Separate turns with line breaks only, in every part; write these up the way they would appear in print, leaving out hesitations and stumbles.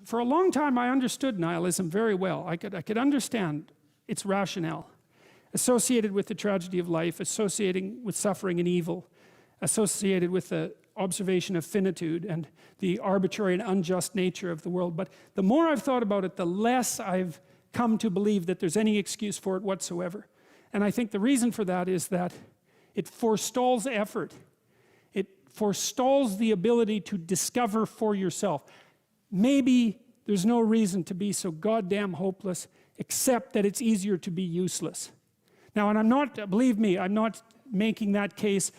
For a long time I understood nihilism very well. I could understand its rationale, associated with the tragedy of life, associating with suffering and evil, associated with the observation of finitude and the arbitrary and unjust nature of the world. But the more I've thought about it, the less I've come to believe that there's any excuse for it whatsoever. And I think the reason for that is that it forestalls effort. It forestalls the ability to discover for yourself. Maybe there's no reason to be so goddamn hopeless, except that it's easier to be useless. Now, and I'm not, believe me, I'm not making that case.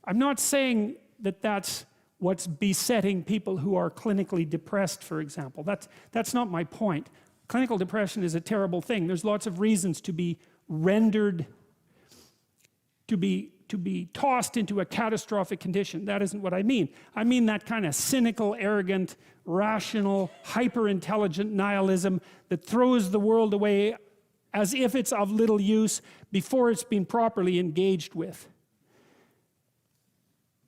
I'm not saying that that's what's besetting people who are clinically depressed, for example. That's not my point. Clinical depression is a terrible thing. There's lots of reasons to be rendered, to be tossed into a catastrophic condition. That isn't what I mean. I mean that kind of cynical, arrogant, rational, hyper-intelligent nihilism that throws the world away as if it's of little use before it's been properly engaged with.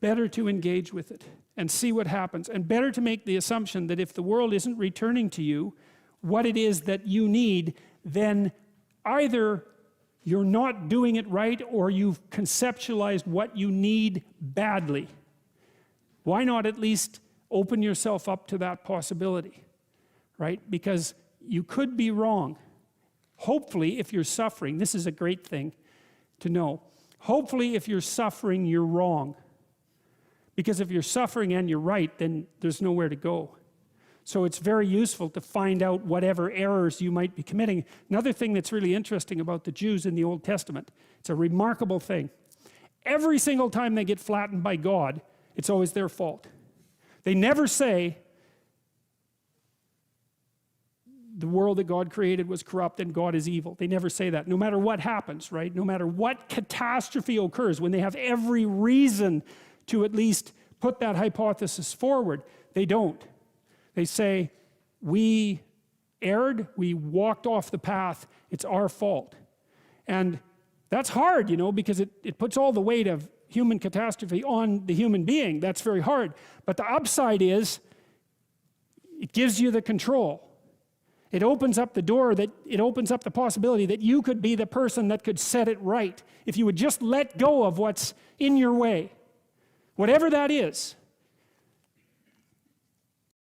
Better to engage with it and see what happens, and better to make the assumption that if the world isn't returning to you what it is that you need, then either you're not doing it right or you've conceptualized what you need badly. Why not at least open yourself up to that possibility, right? Because you could be wrong. Hopefully, if you're suffering, this is a great thing to know. Hopefully, if you're suffering, you're wrong. Because if you're suffering and you're right, then there's nowhere to go. So it's very useful to find out whatever errors you might be committing. Another thing that's really interesting about the Jews in the Old Testament, it's a remarkable thing. Every single time they get flattened by God, it's always their fault. They never say the world that God created was corrupt and God is evil. They never say that, no matter what happens, right? No matter what catastrophe occurs, when they have every reason to at least put that hypothesis forward, they don't. They say, we erred, we walked off the path, it's our fault. And that's hard, you know, because it puts all the weight of human catastrophe on the human being. That's very hard. But the upside is, it gives you the control. It opens up the door, it opens up the possibility that you could be the person that could set it right if you would just let go of what's in your way. Whatever that is.